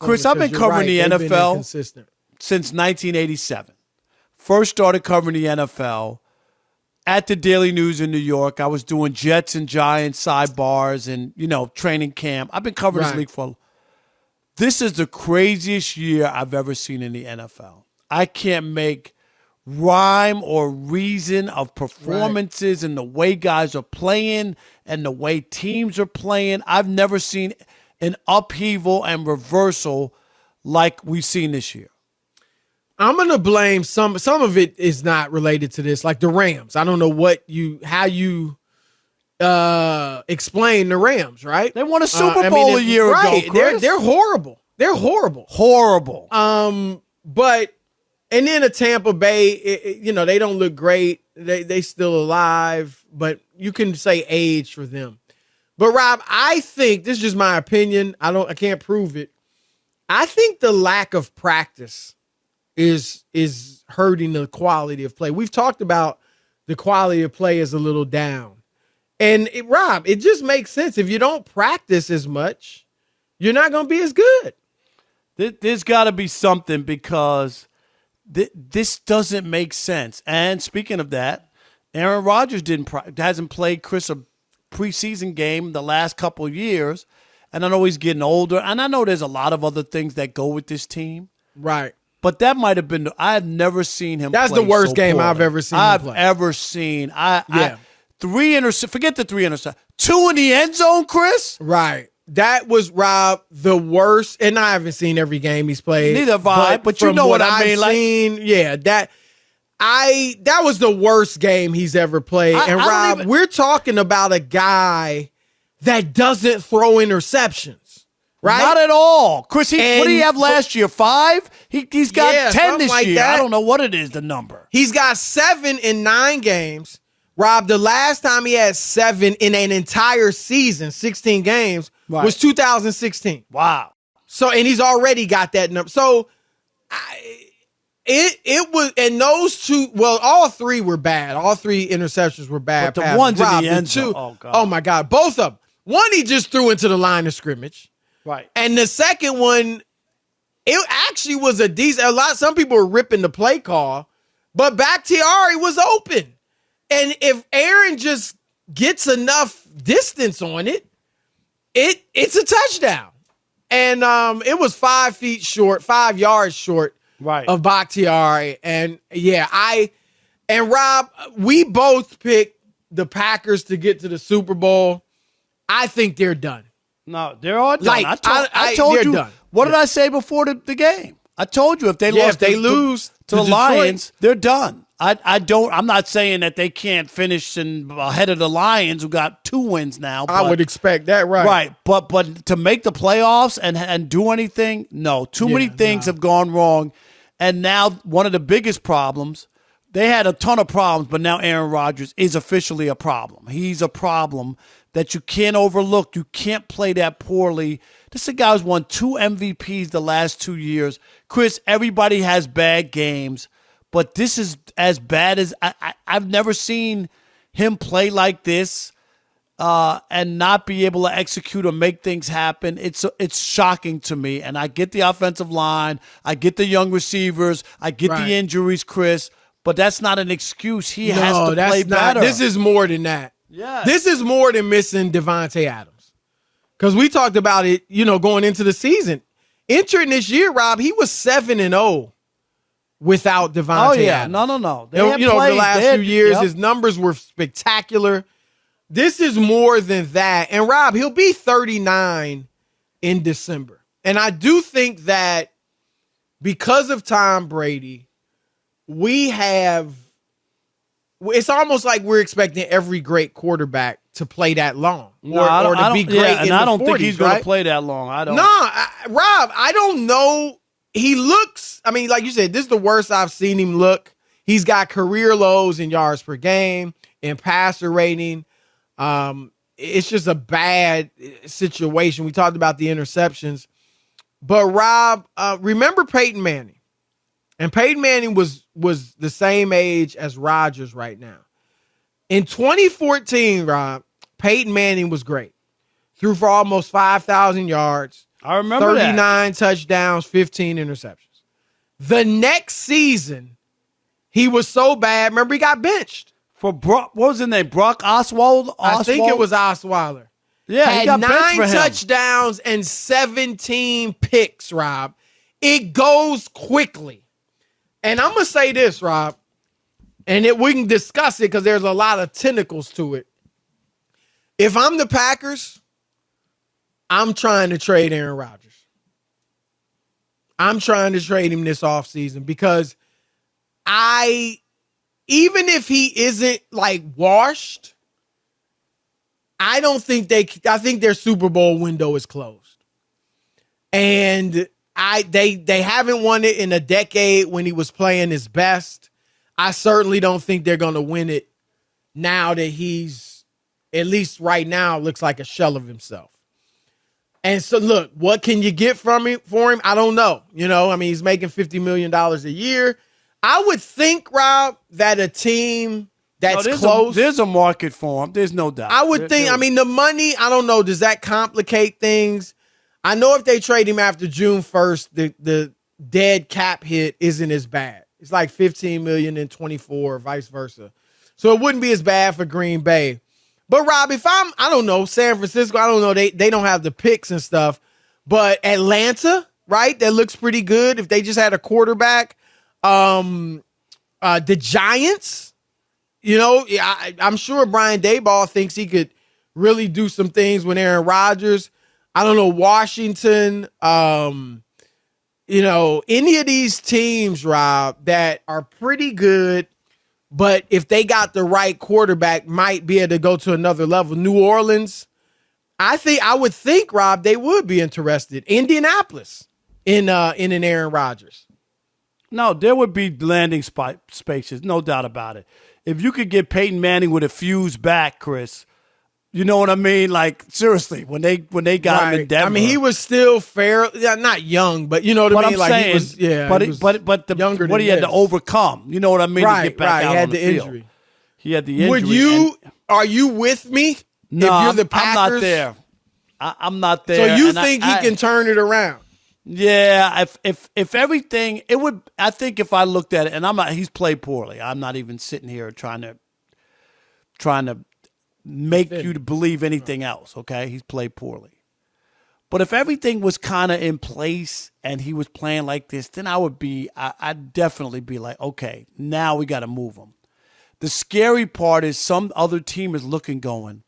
Chris, I've been covering the NFL since 1987. First started covering the NFL at the Daily News in New York. I was doing Jets and Giants sidebars and, training camp. I've been covering this league this is the craziest year I've ever seen in the NFL. I can't make rhyme or reason of performances and the way guys are playing and the way teams are playing. I've never seen an upheaval and reversal like we've seen this year. I'm going to blame some of it is not related to this, like the Rams. I don't know how you explain the Rams, right? They won a Super Bowl a year ago, Chris. They're horrible. They're horrible. Horrible. But and then a Tampa Bay, they don't look great. They still alive, but you can say age for them. But Rob, I think this is just my opinion. I can't prove it. I think the lack of practice is hurting the quality of play. We've talked about the quality of play is a little down. And Rob, it just makes sense. If you don't practice as much, you're not going to be as good. There's got to be something because this doesn't make sense. And speaking of that, Aaron Rodgers hasn't played Chris a preseason game the last couple of years. And I know he's getting older. And I know there's a lot of other things that go with this team. Right. But that might have been – I've never seen him play. That's the worst game poorly I've ever seen him play. Ever seen. Forget the 3 interceptions. 2 in the end zone, Chris? Right. That was, Rob, the worst. And I haven't seen every game he's played. Neither have I, but you know what I mean. That was the worst game he's ever played. And Rob, we're talking about a guy that doesn't throw interceptions. Right? Not at all. Chris, what did he have last year? 5? He's got 10 this year. I don't know what it is, the number. He's got 7 in 9 games. Rob, the last time he had 7 in an entire season, 16 games, was 2016. Wow. So, and he's already got that number. So, it was, and those 2, well, all 3 were bad. All 3 interceptions were bad. But the ones Rob, in the end zone. Oh, my God. Both of them. One, he just threw into the line of scrimmage. Right. And the second one, it actually was a decent. Some people were ripping the play call, but Bakhtiari was open. And if Aaron just gets enough distance on it, it's a touchdown. And it was 5 yards short of Bakhtiari. And and Rob, we both picked the Packers to get to the Super Bowl. I think they're done. No, they're all done. I told you. Done. What did I say before the game? I told you if they lose to the Lions, they're done. I'm not saying that they can't finish ahead of the Lions, who got 2 wins now. I would expect that, right? Right, but to make the playoffs and do anything, no. Too many things have gone wrong, and now one of the biggest problems. They had a ton of problems, but now Aaron Rodgers is officially a problem. He's a problem that you can't overlook. You can't play that poorly. This is a guy who's won 2 MVPs the last 2 years. Chris, everybody has bad games, but this is as bad as I've never seen him play like this and not be able to execute or make things happen. It's shocking to me, and I get the offensive line. I get the young receivers. I get the injuries, Chris. But that's not an excuse. He has to play better. This is more than that. Yeah. This is more than missing Devontae Adams. Because we talked about it, going into the season. Entering this year, Rob, he was 7-0 without Devontae Adams. No. Over the last few years, his numbers were spectacular. This is more than that. And Rob, he'll be 39 in December. And I do think that because of Tom Brady, it's almost like we're expecting every great quarterback to play that long or to be great in the 40s, I don't think he's going to play that long. Rob, I don't know. He looks, like you said, this is the worst I've seen him look. He's got career lows in yards per game and passer rating. It's just a bad situation. We talked about the interceptions. But, Rob, remember Peyton Manning? And Peyton Manning was the same age as Rodgers right now. In 2014, Rob, Peyton Manning was great. Threw for almost 5,000 yards. I remember 39 touchdowns, 15 interceptions. The next season, he was so bad. Remember, he got benched. For Brock, what was his name? Brock Oswald? I think it was Osweiler. Yeah, he got benched for 9 him. touchdowns and 17 picks, Rob. It goes quickly. And I'm going to say this, Rob, and we can discuss it because there's a lot of tentacles to it. If I'm the Packers, I'm trying to trade Aaron Rodgers. I'm trying to trade him this offseason because even if he isn't like washed, I think their Super Bowl window is closed. And they haven't won it in a decade when he was playing his best. I certainly don't think they're going to win it now that he's, at least right now, looks like a shell of himself. And so, look, what can you get for him? I don't know. He's making $50 million a year. I would think, Rob, that a team that's close. There's a market for him. There's no doubt. I would think, the money, I don't know. Does that complicate things? I know if they trade him after June 1st, the dead cap hit isn't as bad. It's like $15 million and 24, vice versa. So it wouldn't be as bad for Green Bay. But, Rob, if I don't know, San Francisco, I don't know, they don't have the picks and stuff. But Atlanta, right, that looks pretty good. If they just had a quarterback. The Giants, I'm sure Brian Daboll thinks he could really do some things with Aaron Rodgers. I don't know, Washington, any of these teams, Rob, that are pretty good, but if they got the right quarterback, might be able to go to another level. New Orleans, I would think, Rob, they would be interested. Indianapolis in an Aaron Rodgers. No, there would be landing spaces, no doubt about it. If you could get Peyton Manning with a fuse back, Chris, you know what I mean? Like, seriously, when they got him in Denver. He was still not young, but you know what I mean? I'm saying, he was, yeah. But what he had to overcome, you know what I mean? Right, to get back out he had on the injury. field. He had the injury. Are you with me? No, if you're the Packers? I'm not there. I'm not there. So you think he can turn it around? Yeah, if everything, it would. I think if I looked at it, and he's played poorly. I'm not even sitting here trying to make you to believe anything else. Okay, he's played poorly. But if everything was kind of in place and he was playing like this, then I'd definitely be like, okay, now we got to move him. The scary part is some other team is looking, going,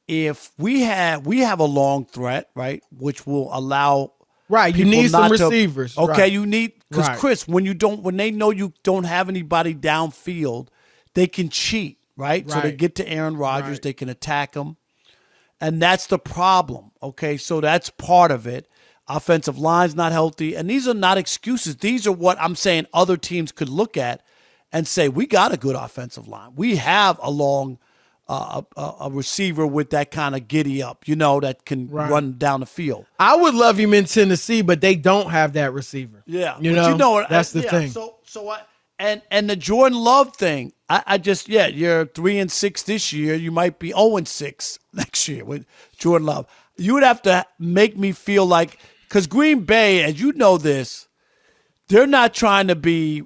if we have a long threat, right, which will allow you need some receivers. Okay, right. you need, because Chris, when they know you don't have anybody downfield, they can cheat, right? So they get to Aaron Rodgers, they can attack him, and that's the problem. Okay, so that's part of it. Offensive line's not healthy, and these are not excuses. These are what I'm saying other teams could look at and say, we got a good offensive line. We have a long a receiver with that kind of giddy up, that can run down the field. I would love him in Tennessee, but they don't have that receiver. Yeah, that's the thing. And the Jordan Love thing, you're 3-6 this year. You might be 0-6 next year with Jordan Love. You would have to make me feel like, because Green Bay, as you know this, they're not trying to be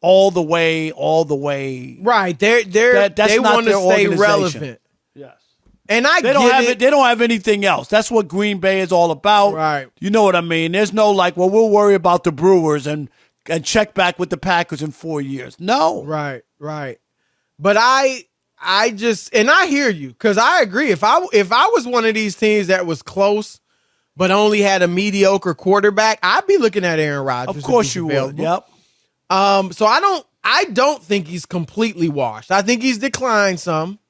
all the way. Right. They want to stay relevant. Yes. And they don't have anything else. That's what Green Bay is all about. Right. You know what I mean? There's no we'll worry about the Brewers and check back with the Packers in 4 years. No. Right. But I hear you, because I agree. If I was one of these teams that was close but only had a mediocre quarterback, I'd be looking at Aaron Rodgers. Of course you would. Yep. So I don't think he's completely washed. I think he's declined some.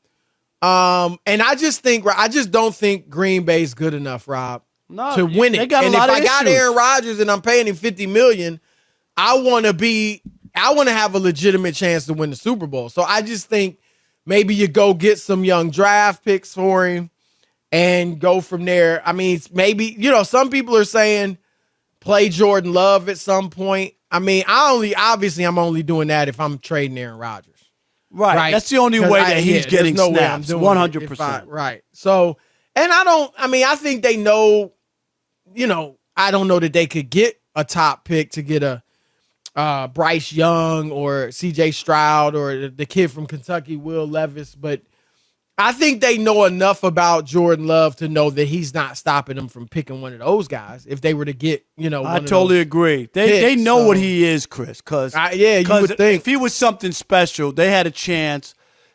And I just don't think Green Bay's good enough, Rob, to win it. And if I got Aaron Rodgers and I'm paying him $50 million, I want to have a legitimate chance to win the Super Bowl. So I just think maybe you go get some young draft picks for him and go from there. I mean, maybe, some people are saying play Jordan Love at some point. I mean, I'm only doing that if I'm trading Aaron Rodgers. Right. That's the only way that he's getting snaps. 100%. Right. So, And I think they know, I don't know that they could get a top pick to get a Bryce Young or CJ Stroud or the kid from Kentucky, Will Levis. But I think they know enough about Jordan Love to know that he's not stopping them from picking one of those guys if they were to get, I totally agree. They know what he is, Chris, because you would think if he was something special, they had a chance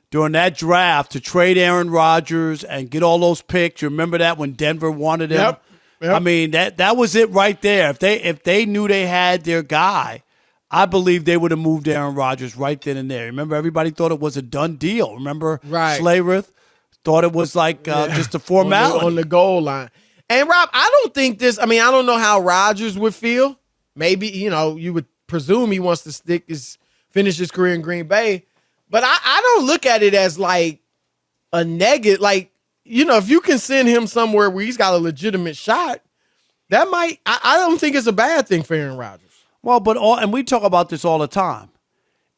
during that draft to trade Aaron Rodgers and get all those picks. You remember that when Denver wanted him? Yep. I mean, that was it right there. If they knew they had their guy, I believe they would have moved Aaron Rodgers right then and there. Remember, everybody thought it was a done deal. Remember, Slayworth thought it was like just a formality. On the goal line. And, Rob, I don't think this – I don't know how Rodgers would feel. Maybe, you would presume he wants to finish his career in Green Bay. But I don't look at it as like a negative. Like, if you can send him somewhere where he's got a legitimate shot, that might – I don't think it's a bad thing for Aaron Rodgers. Well, and we talk about this all the time.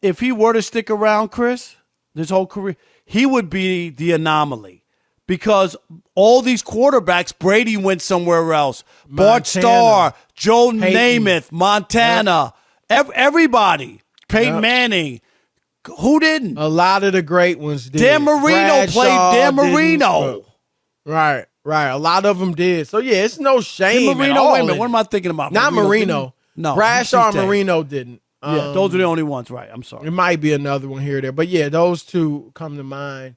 If he were to stick around, Chris, this whole career, he would be the anomaly because all these quarterbacks, Brady went somewhere else. Bart Starr, Joe Namath, Montana, everybody, Peyton Manning. Who didn't? A lot of the great ones did. Dan Marino played Dan Marino. Right. A lot of them did. So, yeah, it's no shame Dan Marino, at all. wait a minute. What am I thinking about? Not Marino. No. Bradshaw and Marino didn't. Yeah, those are the only ones, right. I'm sorry. It might be another one here or there. But, yeah, those two come to mind.